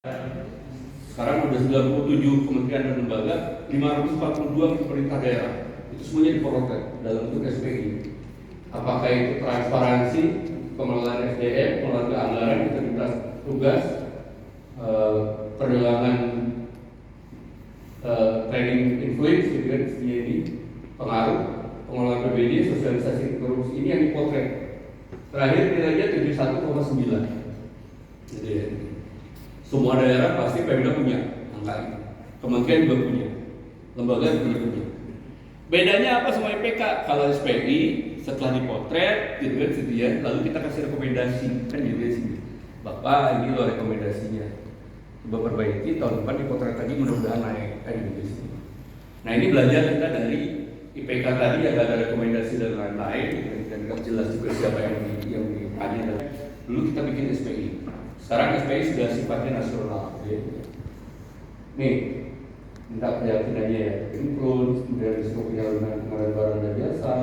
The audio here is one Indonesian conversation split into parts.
Sekarang udah 97 kementerian dan lembaga, 542 pemerintah daerah. Itu semuanya diproses dalam bentuk SPI. Apakah itu transparansi, pengelolaan SDM, pengelolaan anggaran, integritas tugas, perdagangan training influence, gitu kan, ini pengaruh, pengelolaan PBD, sosialisasi korupsi, ini yang dipotret. Terakhir nilainya 71,9. Jadi ya, semua daerah pasti Pemda punya angka ini, kementerian juga punya, lembaga juga punya. Bedanya apa sama IPK? Kalau SPI setelah dipotret, gitu kan, sedia, lalu kita kasih rekomendasi, kan gitu sih. Bapak, ini loh rekomendasinya, coba perbaiki, tahun depan dipotret lagi, mudah-mudahan naik, kan gitu sih. Nah ini belajar kita dari IPK tadi, ada rekomendasi dan lain-lain, dan jelas juga siapa yang ditanya. Dulu kita bikin SPI. Sekarang SPI sudah sifatnya nasional. Ya. Nih, minta keyakinannya ya. Influence, kemudian risiko penyalahgunaan pengadaan barang dan jasa,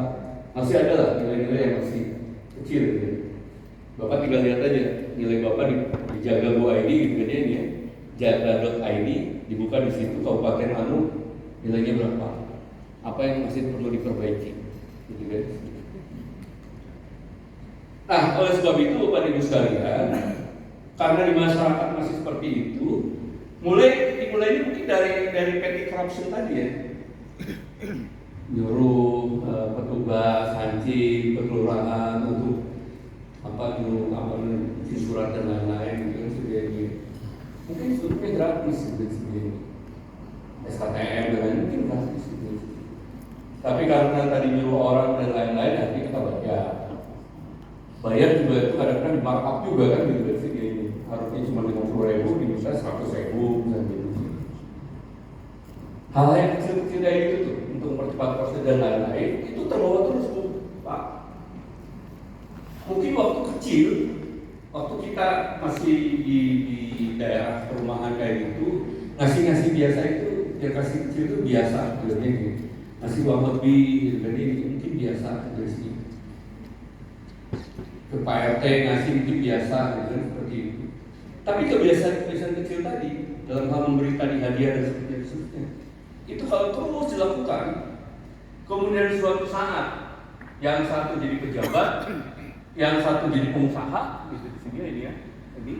masih ada lah nilai-nilai yang masih kecil. Ya. Bapak tinggal lihat aja nilai Bapak di jaga.go.id gitu kan ya. Jaga.id dibuka di situ Kabupaten Anu nilainya berapa? Apa yang masih perlu diperbaiki? Gitu kan. Nah, oleh sebab itu Bapak Ibu sekalian, karena di masyarakat masih seperti itu, dimulai mungkin dari petty corruption tadi ya, nyuruh petugas hansip kelurahan untuk surat dan lain-lain gitu sebagainya. Mungkin sebetulnya gratis sebagainya, SKTM dan lain mungkin gratis gitu. Tapi karena tadi nyuruh orang dan lain-lain, nanti kita bayar juga itu kadang-kadang di markup juga kan gitu dari segi ini. Harusnya cuma 50.000, diminta 100.000 dan gitu. Hal yang kecil-kecil dari itu tuh untuk mempercepat proses dan lain-lain itu terbawa terus tuh, Pak. Mungkin waktu kecil, waktu kita masih di daerah perumahan kayak gitu, ngasih biasa itu, yang kasih kecil itu biasa, gitu. Ngasih uang lebih, gitu. Jadi mungkin biasa dari sini. Ke Pak RT ngasih mungkin biasa, gitu, seperti itu. Tapi kebiasaan kecil tadi dalam hal memberi tadi hadiah dan seterusnya, itu kalau terus dilakukan, kemudian suatu saat yang satu jadi pejabat, yang satu jadi pengusaha, gitu di sini ini ya, ini.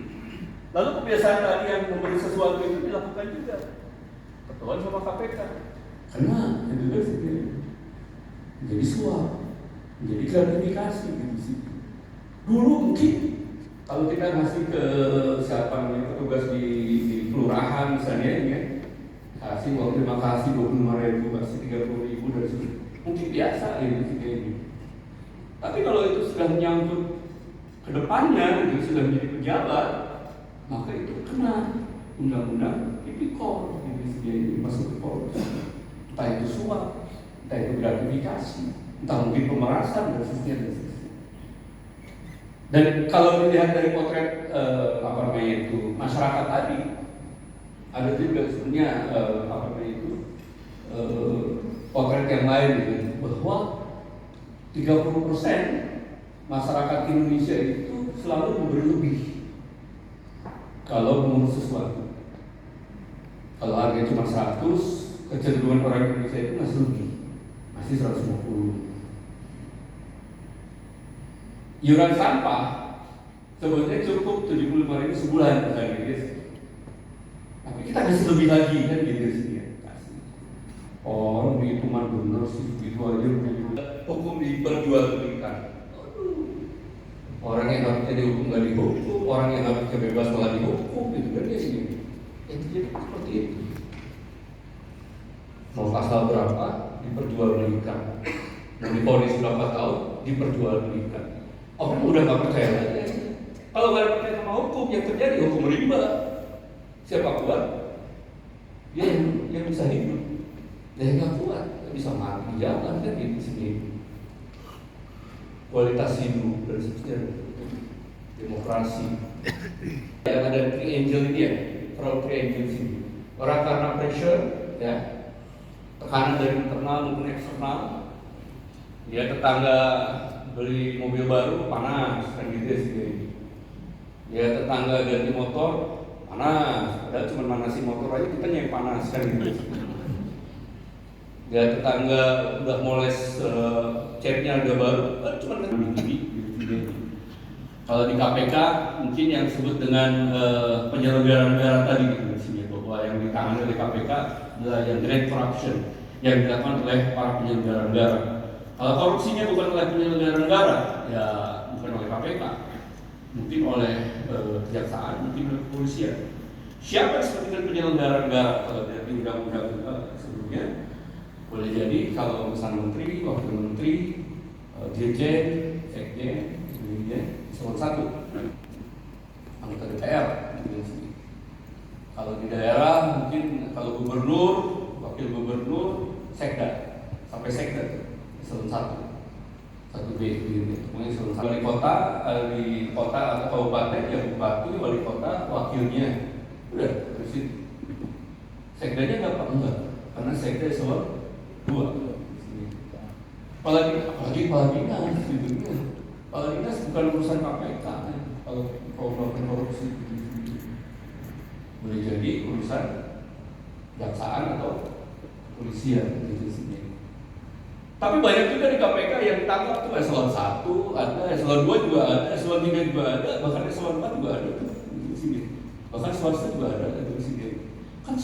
Lalu kebiasaan tadi yang memberi sesuatu itu dilakukan juga, ketahuan sama KPK, karena itu jadi suap, jadi gratifikasi gitu sih. Dulu mungkin kalau kita ngasih ke siapa namanya petugas di kelurahan misalnya ini ya, kasih uang terima kasih 25.000, kasih 30.000 dari situ, mungkin biasa ini. Tapi kalau itu sudah menyangkut ke depannya, itu sudah menjadi pejabat, maka itu kena undang-undang tipikor ini masuk ke korupsi. Entah itu suap, entah itu gratifikasi, entah mungkin pemerasan dan seterusnya. Dan kalau dilihat dari potret masyarakat tadi, ada juga sebenarnya potret yang lain gitu, bahwa 30% masyarakat Indonesia itu selalu memberi lebih kalau mengurus sesuatu. Kalau harganya cuma 100, kecenderungan orang Indonesia itu masih lebih, masih 150. Iuran sampah sebetulnya cukup 75.000 sebulan misalnya gitu. Tapi kita kasih lebih lagi kan gitu sih ya. Orang hitungan bener sih gitu aja hukum diperjualbelikan. Orang yang harusnya dihukum nggak dihukum, orang yang harusnya bebas malah dihukum gitu kan ya sih. Jadi seperti itu. Mau pasal berapa diperjualbelikan, mau divonis berapa tahun diperjualbelikan. Orang udah nggak percaya lagi. Kalau nggak percaya sama hukum, yang terjadi hukum rimba. Siapa kuat? Dia yang bisa hidup. Dia yang nggak kuat, nggak bisa mati jalan kan di sini. Kualitas hidup dan seterusnya, demokrasi. Yang ada triangle ini ya, fraud triangle sini. Orang karena pressure, ya, tekanan dari internal maupun eksternal, dia tetangga beli mobil baru panas kan gitu sih. Ya tetangga ganti motor panas, padahal cuma manasin motor aja kita yang panas kan gitu. Ya tetangga udah moles catnya udah baru, cuma kalau di KPK mungkin yang disebut dengan penyelenggara negara tadi gitu di sini, bahwa yang ditangani oleh KPK adalah yang direct corruption yang dilakukan oleh para penyelenggara negara. Kalau korupsinya bukan oleh penyelenggara negara, ya bukan oleh KPK, mungkin oleh kejaksaan, mungkin oleh kepolisian. Siapa yang disebut dengan penyelenggara negara? Kalau dari undang-undang sebelumnya, boleh jadi kalau misalnya menteri, wakil menteri, dirjen, sekjen, eselon 1, anggota DPR. Kalau di daerah mungkin kalau gubernur, wakil gubernur, sekda, sampai sekda, eselon 1 B, kemudian eselon 1. Wali kota di kota atau kabupaten ya bupati, wali kota, wakilnya, udah terus itu. Sekdanya enggak, karena sekda eselon 2. Apalagi kepala dinas gitu. Kepala dinas bukan urusan KPK kalau melakukan korupsi gitu. Boleh jadi urusan kejaksaan atau kepolisian gitu sih. Tapi banyak juga di KPK yang ditangkap tuh eselon 1 ada, eselon 2 juga ada, eselon 3 juga ada, bahkan eselon 4 juga ada di sini. Bahkan swasta juga ada di sini. Kan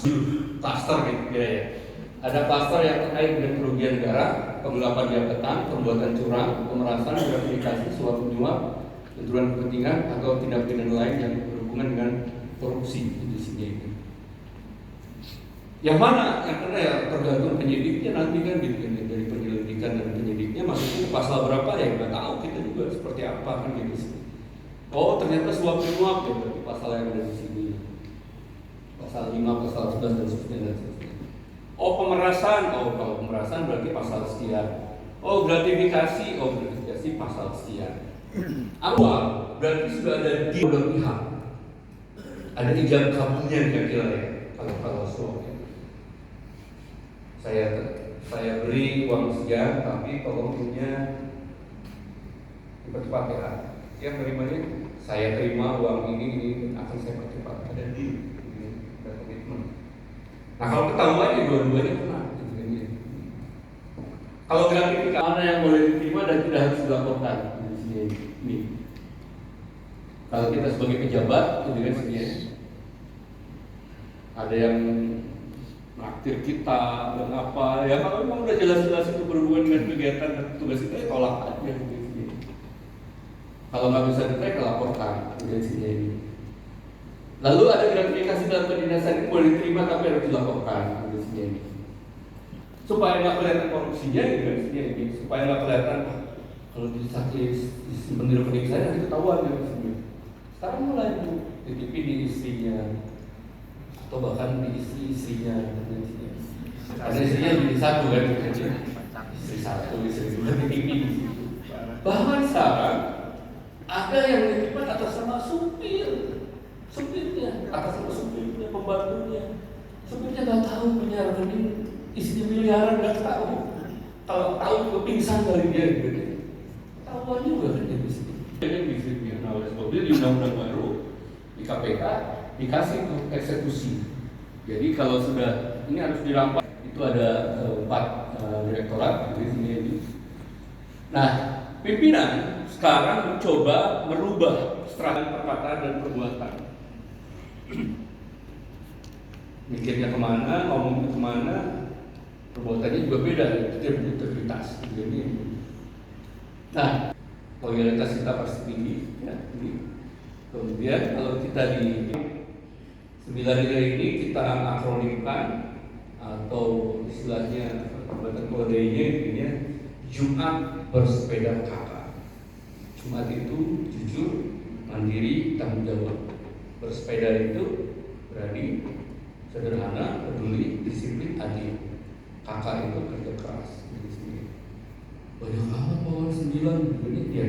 klaster gitu ya. Ada klaster yang terkait dengan kerugian negara, penggelapan jabatan, perbuatan curang, pemerasan, gratifikasi, suap menyuap, benturan kepentingan atau tindak pidana lain yang berhubungan dengan korupsi di sini. Yang mana? Yang kena ya tergantung penyidiknya nanti kan gitu kan, dari penyelidikan dan penyidiknya masuknya ke pasal berapa ya nggak tahu kita juga seperti apa kan gitu. Oh ternyata suap menyuap ya berarti pasal yang ada di sini. Pasal 5, pasal 11 dan seterusnya. Oh pemerasan, kalau pemerasan berarti pasal sekian. Oh gratifikasi pasal sekian. Awal berarti sudah ada di dua pihak. Ada ijab kabulnya kira-kira ya kalau suap. Saya beri uang sekian, tapi tolong punya cepat-cepat ya. Yang terimanya saya terima uang ini akan saya percepat. Ada di komitmen. Nah kalau ketahuan ya dua-duanya kena. Kalau gratifikasi mana yang boleh diterima dan tidak harus dilaporkan di sini. Ini. Kalau kita sebagai pejabat, itu kan sebenarnya ada yang naktir kita dan apa ya, kalau memang udah jelas-jelas itu berhubungan dengan kegiatan dan tugas kita ya tolak aja gitu. Kalau nggak bisa diterima laporkan di sini. Lalu ada gratifikasi dalam kedinasan ini boleh diterima tapi harus dilaporkan di sini. Supaya nggak kelihatan korupsinya gitu ini, supaya nggak kelihatan kalau di menurut rekening saya nanti ketahuan gitu sini. Sekarang mulai titipi di istrinya atau bahkan di istrinya. Karena istrinya lebih satu kan, istri satu, istri dua titipi. Bahkan sekarang ada yang dititipkan atas nama supirnya, atas nama supirnya, pembantunya. Supirnya nggak tahu punya rekening isinya miliaran, nggak tahu. Kalau tahu juga pingsan dari dia gitu. Tahuan juga kan dia bisa. Jadi bisa oleh sebab itu di undang-undang baru di KPK dikasih untuk eksekusi. Jadi kalau sudah ini harus dirampas, itu ada 4 direktorat di sini. Nah, pimpinan sekarang mencoba merubah strategi perkataan dan perbuatan. Mikirnya kemana, ngomongnya kemana, perbuatannya juga beda, itu dia berintegritas. Jadi, nah, loyalitas kita pasti tinggi, ya, tinggi. Kemudian kalau kita di 9 nilai ini kita akronimkan atau istilahnya perbuatan kodenya intinya Jumat bersepeda kakak. Jumat itu jujur, mandiri, tanggung jawab. Bersepeda itu berani, sederhana, peduli, disiplin, adil. Kakak itu kerja keras di sini. Banyak amat bawaan 9 begini ya.